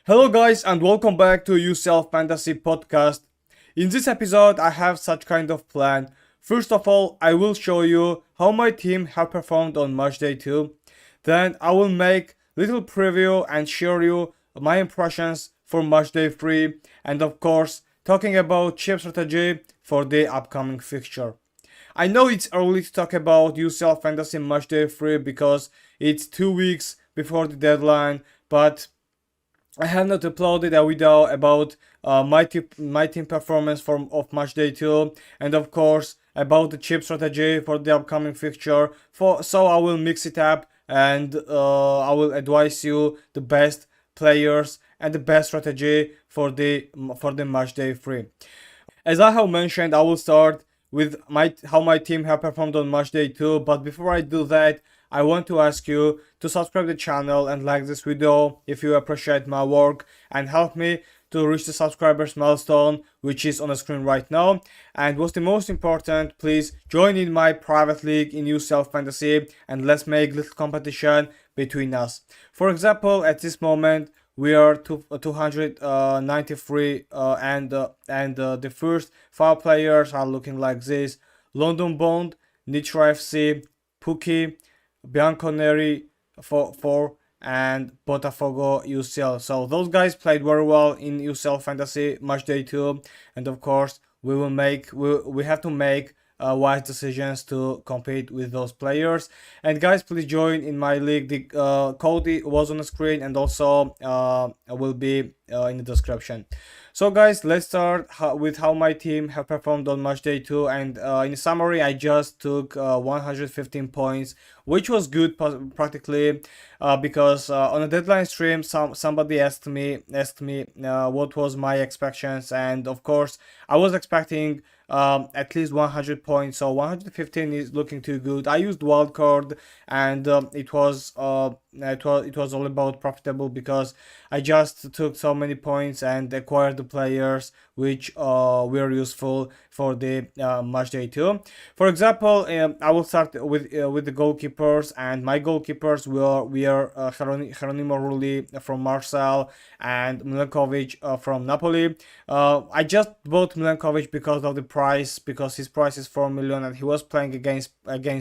Hello guys and welcome back to UCL Fantasy Podcast. In this episode I have such kind of plan. First of all, I will show you how my team have performed on Matchday 2. Then I will make little preview and share you my impressions for Matchday 3 and of course talking about chip strategy for the upcoming fixture. I know it's early to talk about UCL Fantasy Matchday 3 because it's 2 weeks before the deadline, but I have not uploaded a video about my team performance of match day 2 and of course about the chip strategy for the upcoming fixture. So I will mix it up and I will advise you the best players and the best strategy for the match day 3. As I have mentioned, I will start with how my team have performed on match day 2, but before I do that, I want to ask you to subscribe to the channel and like this video if you appreciate my work and help me to reach the subscribers milestone, which is on the screen right now. And what's the most important, please join in my private league in UCL Fantasy and let's make little competition between us. For example, at this moment we are 293 and the first 5 players are looking like this: London Bond, Nitra FC, Pookie, Bianconeri 4 and Botafogo UCL. So those guys played very well in UCL Fantasy Match Day 2, and of course we have to make wise decisions to compete with those players. And guys, please join in my league. The code was on the screen and also will be in the description. So guys, let's start with how my team have performed on match day 2, and in summary I just took 115 points, which was good practically because on a deadline stream somebody asked me what was my expectations, and of course I was expecting at least 100 points, so 115 is looking too good. I used wildcard and it was all about profitable because I just took so many points and acquired the players which were useful for the match day 2. For example, I will start with the goalkeepers, and my goalkeepers were Geronimo Rulli from Marseille and Milenkovic from Napoli. I just bought Milenkovic because of the price, because his price is 4 million and he was playing against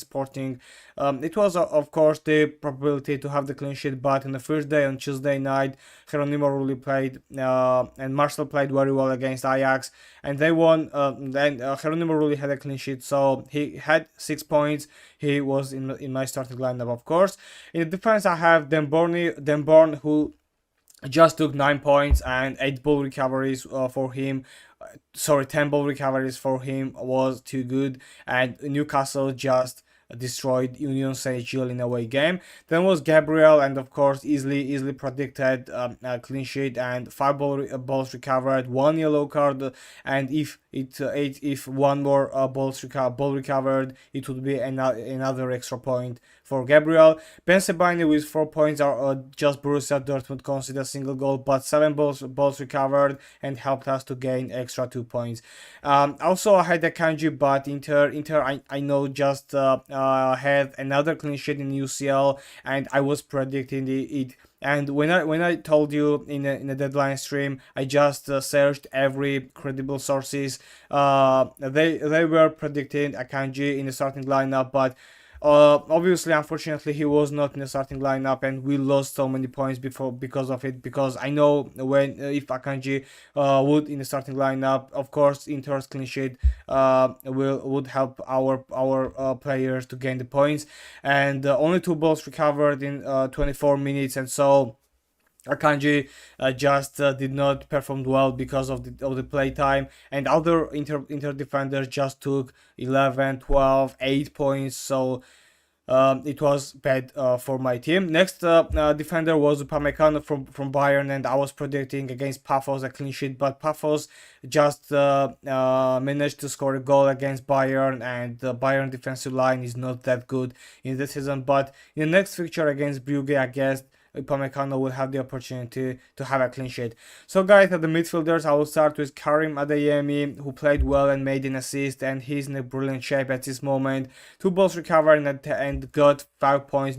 Sporting. It was of course the probability to have the clean sheet, but in the first day on Tuesday night Geronimo Rulli played and Marcel played very well against Ajax and they won. Then Geronimo Rulli had a clean sheet, so he had 6 points. He was in my starting lineup, of course. In the defense I have Denborn, who just took 9 points and 8 ball recoveries for him. 10 ball recoveries for him was too good, and Newcastle just destroyed Union Saint-Gilles in a away game. Then was Gabriel, and of course easily predicted clean sheet and 5 balls recovered, 1 yellow card, and if one more ball recovered, it would be another extra point for Gabriel. Ben Sebaini with 4 points are just Borussia Dortmund conceded a single goal, but 7 balls recovered and helped us to gain extra 2 points. Also I had a Kanji, but Inter I know just had another clean sheet in UCL, and I was predicting it. And when I told you in a deadline stream, I just searched every credible sources. They were predicting Akanji in the starting lineup, but obviously, unfortunately, he was not in the starting lineup, and we lost so many points because of it. Because I know if Akanji would in the starting lineup, of course, Inter's clean sheet would help our players to gain the points, and only 2 balls recovered in 24 minutes, and so Akanji just did not perform well because of the play time, and other Inter defenders just took 11, 12, 8 points, so it was bad for my team. Next defender was Upamecano from Bayern, and I was predicting against Paphos a clean sheet, but Paphos just managed to score a goal against Bayern, and the Bayern defensive line is not that good in this season. But in the next fixture against Brugge, I guess Upamecano will have the opportunity to have a clean sheet. So guys, at the midfielders, I will start with Karim Adeyemi, who played well and made an assist, and he's in a brilliant shape at this moment. 2 balls recovered and got 5 points,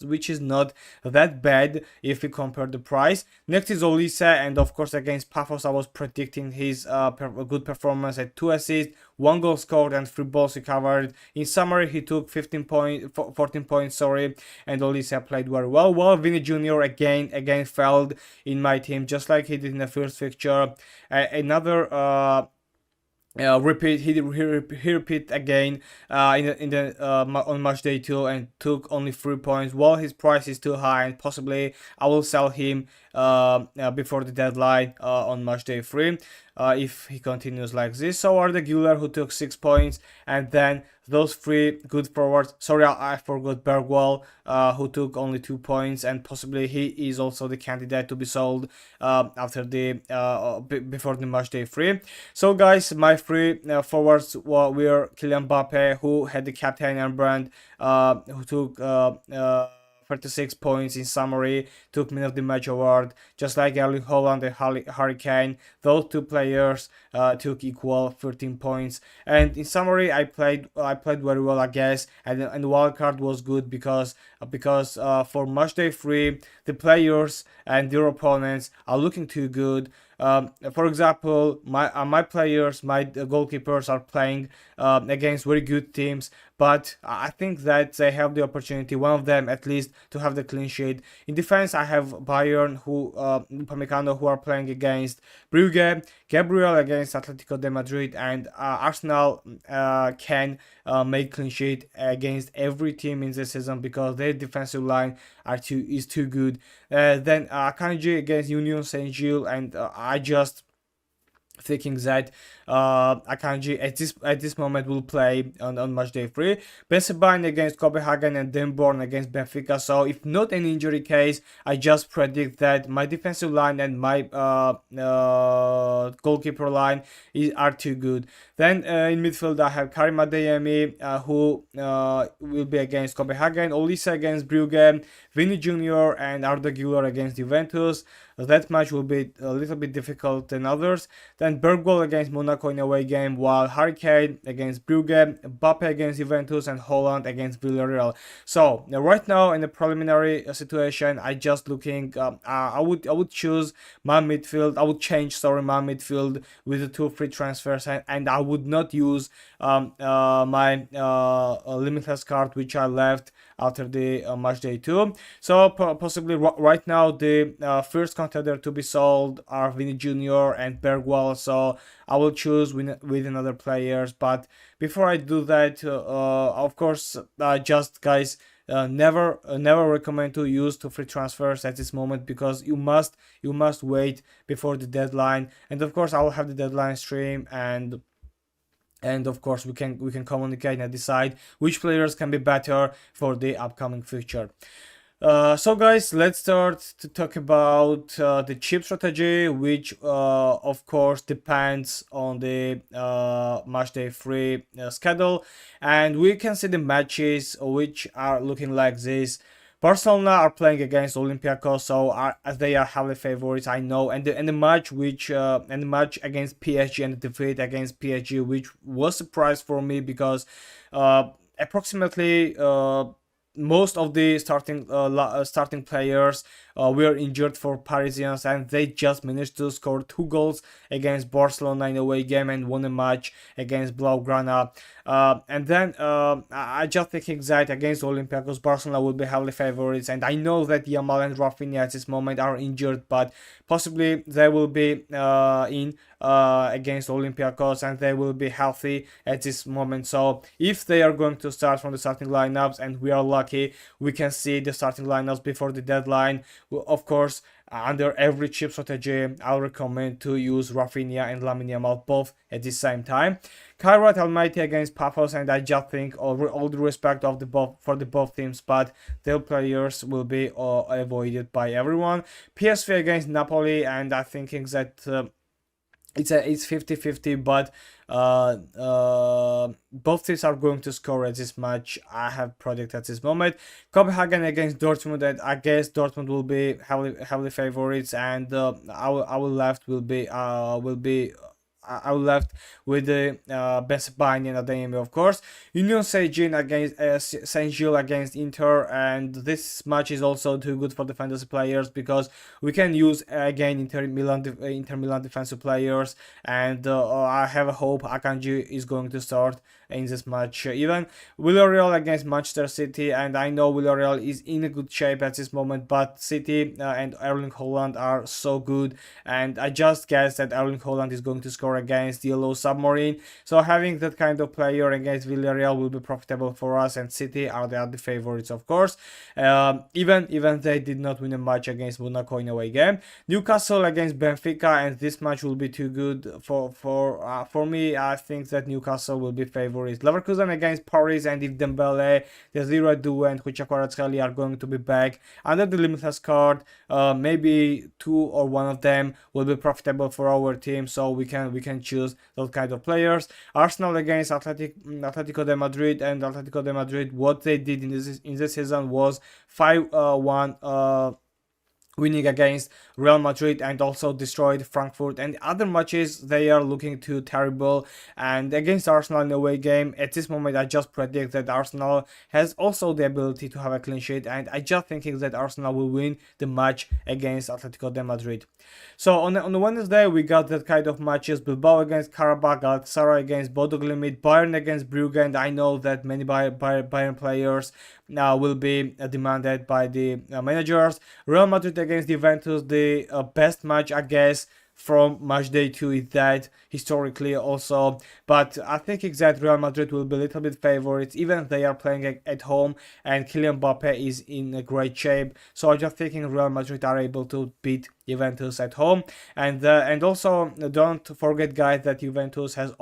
which is not that bad if we compare the price. Next is Olise, and of course against Paphos, I was predicting his good performance at 2 assists, 1 goal scored and 3 balls recovered. In summary, he took 14 points, and Olise played very well. While Vinny Jr. again failed in my team, just like he did in the first fixture. Another repeat. He repeat again on match day 2 and took only 3 points. While his price is too high, and possibly I will sell him before the deadline on match day 3 if he continues like this. So Arda Güler, who took 6 points, and then those 3 good forwards. Sorry, I forgot Bergwall, who took only 2 points, and possibly he is also the candidate to be sold after the before the match day 3. So guys, my 3 forwards were Kylian Mbappe, who had the captain armband, who took 36 points. In summary, took man of the match award, just like Erling Haaland and Harry Kane. Those 2 players took equal 13 points. And in summary, I played very well, I guess, and the wildcard was good because for match day 3, the players and their opponents are looking too good. For example, my players, my goalkeepers are playing against very good teams, but I think that they have the opportunity, one of them at least, to have the clean sheet. In defense, I have Bayern, Upamecano, who are playing against Brugge, Gabriel against Atletico de Madrid, and Arsenal can make clean sheet against every team in this season because their defensive line is too good. Then Akanji against Union Saint-Gilles, and I just thinking that Akanji at this moment will play on match day 3. Bensebaini against Copenhagen and Denborn against Benfica. So if not an injury case, I just predict that my defensive line and my goalkeeper line are too good. Then in midfield I have Karim Adeyemi, who will be against Copenhagen, Olise against Brugge, Vinny Jr. and Arda Güler against Juventus. That match will be a little bit difficult than others. Then Bergwall against Monaco in away game, while Harry Kane against Brugge, Mbappe against Juventus, and Haaland against Villarreal. So right now in the preliminary situation, I just looking. I would choose my midfield. I would change my midfield with the 2 free transfers, and I would not use my Limitless card which I left after the match day 2. So possibly right now the first contender to be sold are Vinny Jr. and Bergwall. So I will choose with another players. But before I do that, of course, just guys, never recommend to use 2 free transfers at this moment because you must wait before the deadline. And of course, I will have the deadline stream, and of course we can communicate and decide which players can be better for the upcoming fixture. So guys, let's start to talk about the chip strategy, which of course depends on the match day 3 schedule, and we can see the matches which are looking like this. Barcelona are playing against Olympiacos, so they are heavily favorites, I know. And the match against PSG and the defeat against PSG, which was a surprise for me because approximately most of the starting players were injured for Parisians, and they just managed to score 2 goals against Barcelona in a away game and won a match against Blaugrana. And then I just think that against Olympiacos, Barcelona will be heavily favorites, and I know that Yamal and Rafinha at this moment are injured, but possibly they will be in against Olympiacos and they will be healthy at this moment. So if they are going to start from the starting lineups, and we are lucky, we can see the starting lineups before the deadline. Of course, under every chip strategy, I'll recommend to use Rafinha and Lamine Yamal both at the same time. Kairat Almaty against Paphos, and I just think all the respect of the both teams, but their players will be avoided by everyone. PSV against Napoli, and I'm thinking that it's 50-50, but both teams are going to score at this match. I have predicted at this moment. Copenhagen against Dortmund, and I guess Dortmund will be heavily favorites, and our left will be I will left with the Best Bayern Academy, of course. Union Saint-Gilles against Saint-Gilles against Inter, and this match is also too good for the fantasy players because we can use again Inter Milan defensive players, and I have a hope Akanji is going to start in this match. Even Villarreal against Manchester City, and I know Villarreal is in a good shape at this moment, but City and Erling Haaland are so good, and I just guess that Erling Haaland is going to score against the Yellow Submarine. So having that kind of player against Villarreal will be profitable for us, and City are the favorites, of course. Even they did not win a match against Monaco in away game. Newcastle against Benfica, and this match will be too good for me. I think that Newcastle will be favorites. Leverkusen against Paris, and if Dembele, Desire Doué, and Khoucha Kvaratskhelia are going to be back under the Limitless card, maybe two or one of them will be profitable for our team, so we can choose those kind of players. Arsenal against Atletico de Madrid, and Atletico de Madrid, what they did in this season was 5-1 winning against Real Madrid, and also destroyed Frankfurt, and other matches they are looking too terrible. And against Arsenal in a away game, at this moment I just predict that Arsenal has also the ability to have a clean sheet, and I just thinking that Arsenal will win the match against Atletico de Madrid. So on the Wednesday we got that kind of matches: Bilbao against Karabakh, Galatasaray against Bodo Glimt, Bayern against Brugge, and I know that many Bayern players now will be demanded by the managers. Real Madrid against Juventus, the best match, I guess, from Matchday 2 is that historically also, but I think that Real Madrid will be a little bit favorites, even they are playing at home, and Kylian Mbappe is in a great shape, so I'm just thinking Real Madrid are able to beat Juventus at home. And also don't forget, guys, that Juventus has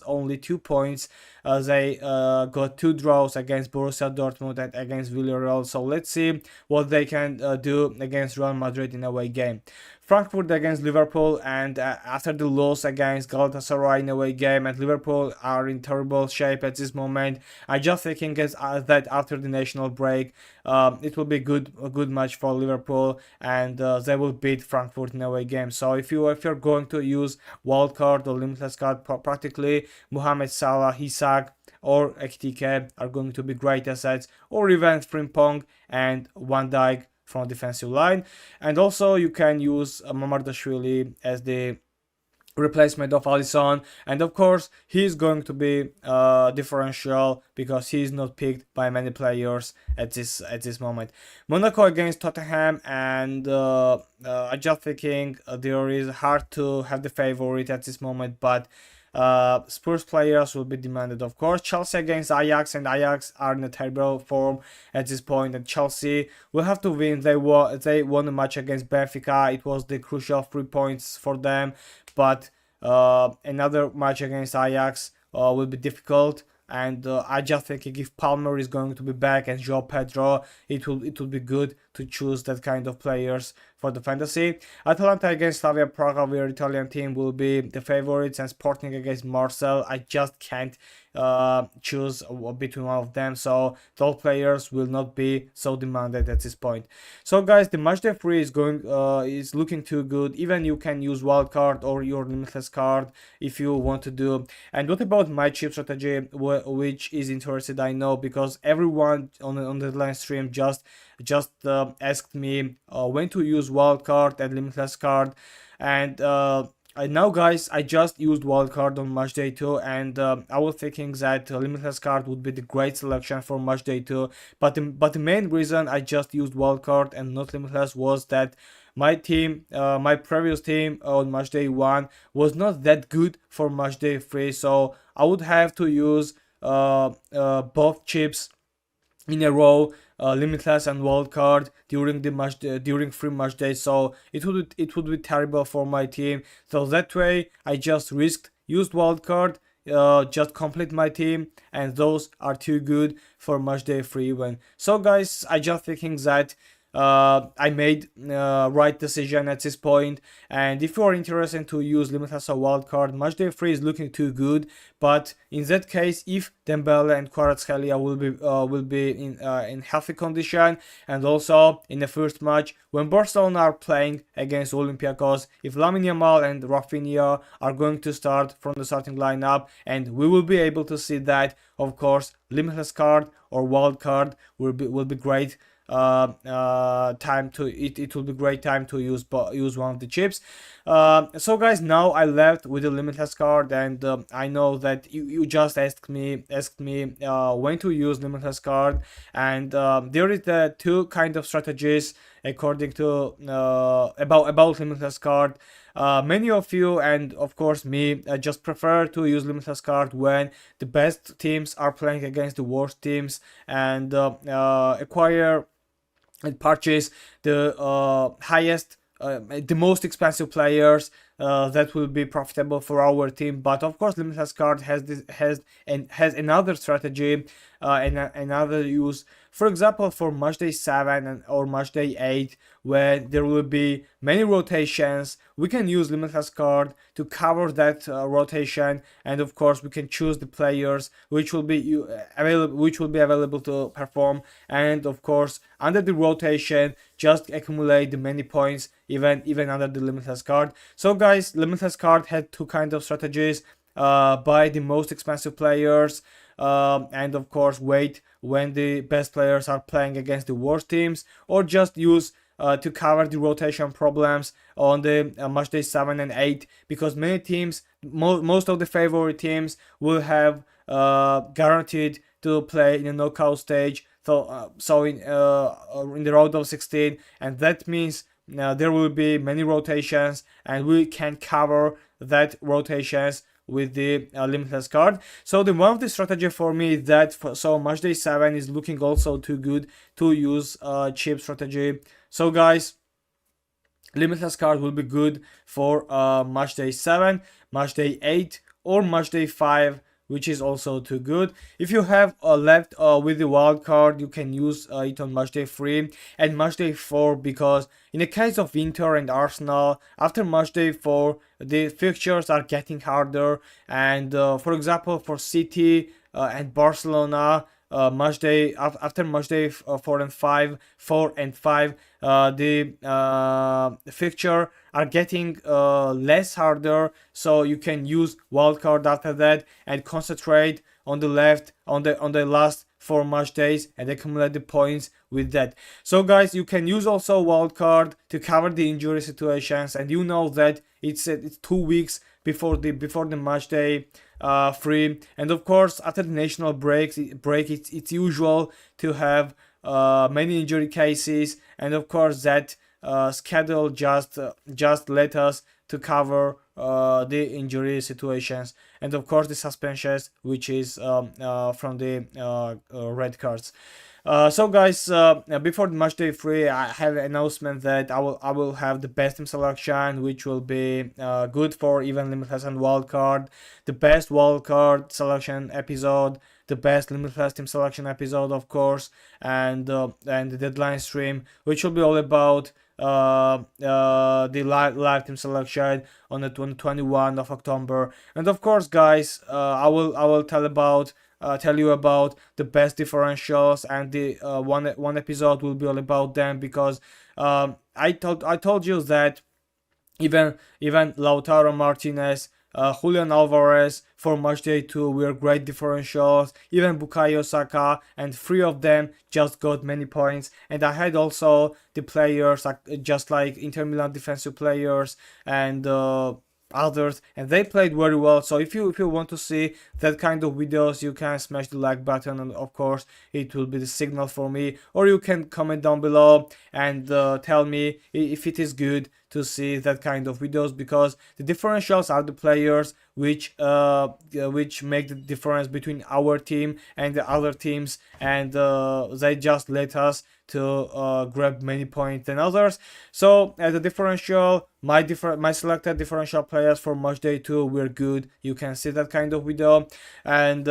only 2 points. They got 2 draws against Borussia Dortmund and against Villarreal, so let's see what they can do against Real Madrid in a away game. Frankfurt against Liverpool, and after the loss against Galatasaray in a away game, and Liverpool are in terrible shape at this moment, I just thinking that after the national break, it will be a good match for Liverpool, and they will beat Frankfurt in a away game. So if you're going to use wildcard or limitless card, practically Mohamed Salah, Isak, or Ekitike are going to be great assets, or even Frimpong and Van Dijk from defensive line. And also you can use Mamardashvili as the replacement of Alisson, and of course he's going to be differential because he's not picked by many players at this moment. Monaco against Tottenham, and I just thinking there is hard to have the favorite at this moment, but Spurs players will be demanded, of course. Chelsea against Ajax, and Ajax are in a terrible form at this point, and Chelsea will have to win. They won a match against Benfica. It was the crucial 3 points for them, but another match against Ajax will be difficult. And I just think if Palmer is going to be back and João Pedro, it will be good to choose that kind of players for the fantasy. Atalanta against Slavia Prague, our Italian team, will be the favorites, and Sporting against Marseille, I just can't choose between one of them, so those players will not be so demanded at this point. So guys, the matchday 3 is looking too good. Even you can use wildcard or your limitless card if you want to do. And what about my chip strategy, which is interested, I know, because everyone on the line stream just asked me when to use wildcard and limitless card, and now guys, I just used wildcard on Matchday 2, and I was thinking that Limitless card would be the great selection for Matchday 2, but the main reason I just used wildcard and not Limitless was that my team, my previous team on Matchday 1 was not that good for Matchday 3, so I would have to use both chips in a row, limitless and wildcard during during 3 match days, so it would be terrible for my team. So that way I just used wildcard, just complete my team, and those are too good for matchday 3 win. So guys, I just thinking that I made right decision at this point. And if you are interested to use Limitless or wildcard, Matchday 3 is looking too good. But in that case, if Dembele and Kvaratskhelia will be in healthy condition, and also in the first match when Barcelona are playing against Olympiacos, if Lamine Yamal and Rafinha are going to start from the starting lineup, and we will be able to see that, of course, Limitless card or wild card will be great. Time to it will be great time to use one of the chips. So guys, now I left with the Limitless card, and I know that you just asked me when to use Limitless card, and there is the two kind of strategies according to about Limitless card. Many of you, and of course me, just prefer to use Limitless card when the best teams are playing against the worst teams, and acquire and purchase the highest, the most expensive players that will be profitable for our team. But of course, Limitless card has another strategy, and another use. For example, for Matchday 7 or Matchday 8, where there will be many rotations, we can use Limitless card to cover that rotation, and of course we can choose the players which will be available to perform, and of course under the rotation just accumulate the many points even under the Limitless card. So guys, Limitless card had two kind of strategies: buy the most expensive players, and of course wait when the best players are playing against the worst teams, or just use to cover the rotation problems on the Matchday 7 and 8, because many teams, most of the favorite teams will have guaranteed to play in a knockout stage, so in the round of 16, and that means there will be many rotations, and we can cover that rotations with the Limitless card. So the one of the strategy for me is that so Matchday 7 is looking also too good to use cheap strategy. So guys, Limitless card will be good for Matchday 7, Matchday 8, or Matchday 5, which is also too good. If you have left with the wild card, you can use it on Matchday 3 and Matchday 4, because in the case of Inter and Arsenal, after Matchday 4, the fixtures are getting harder, and for example, for City and Barcelona, after Matchday 4 and 5, the fixture are getting less harder, so you can use wildcard after that and concentrate on the last 4 match days and accumulate the points with that. So guys, you can use also wildcard to cover the injury situations, and you know that it's 2 weeks before the match day 3, and of course after the national break it's usual to have many injury cases, and of course that schedule just let us to cover the injury situations, and of course the suspensions, which is from the red cards. So guys, before the match day 3, I have an announcement that I will have the best team selection, which will be good for even Limitless and wildcard, the best wildcard selection episode, the best Limitless team selection episode, of course, and the deadline stream, which will be all about the live team selection on the 21 of October. And of course, guys, I will tell you about the best differentials, and the one episode will be all about them, because I told you that even Lautaro Martinez, Julian Alvarez for matchday 2 were great differentials, even Bukayo Saka, and 3 of them just got many points. And I had also the players just like Inter Milan defensive players and others, and they played very well. So if you want to see that kind of videos, you can smash the like button, and of course it will be the signal for me, or you can comment down below and tell me if it is good to see that kind of videos, because the differentials are the players which make the difference between our team and the other teams, and they just let us to grab many points than others. So as a differential, my selected differential players for matchday 2 were good. You can see that kind of video. And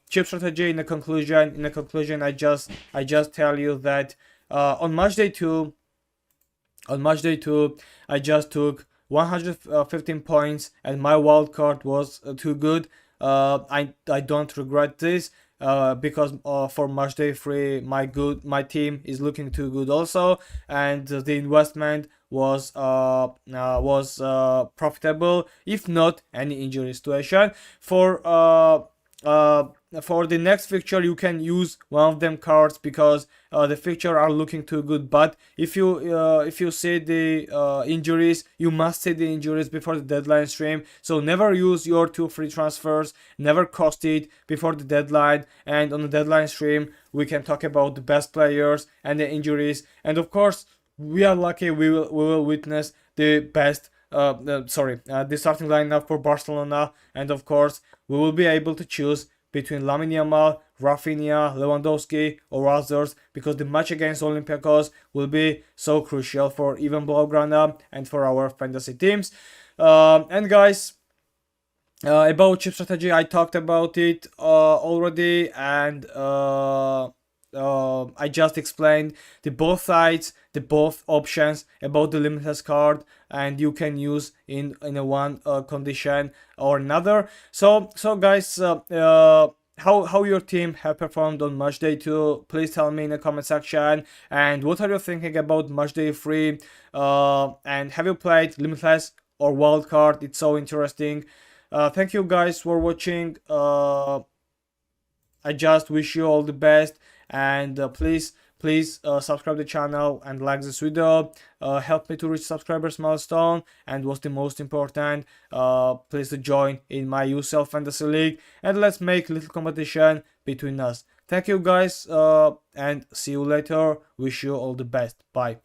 chip strategy, in the conclusion I just tell you that On match day 2, I just took 115 points, and my wild card was too good. I don't regret this. Because for match day 3, my team is looking too good also, and the investment was profitable, if not any injury situation. Uh, for the next fixture, you can use one of them cards because the fixture are looking too good. But if you see the injuries, you must see the injuries before the deadline stream. So never use your 2 free transfers, never cost it before the deadline. And on the deadline stream, we can talk about the best players and the injuries. And of course, we are lucky we will witness the best the starting lineup for Barcelona, and of course we will be able to choose between Lamine Yamal, Rafinha, Lewandowski, or others, because the match against Olympiacos will be so crucial for even Blaugrana and for our fantasy teams. And guys, about chip strategy, I talked about it already, and I just explained the both sides, the both options about the Limitless card, and you can use in a one condition or another. So guys, how your team have performed on match day 2? Please tell me in the comment section. And what are you thinking about match day 3? And have you played Limitless or Wildcard? It's so interesting. Thank you guys for watching. I just wish you all the best, and please subscribe the channel and like this video. Help me to reach subscribers milestone, and what's the most important, please to join in my UCL fantasy league, and let's make little competition between us. Thank you guys, and see you later. Wish you all the best. Bye.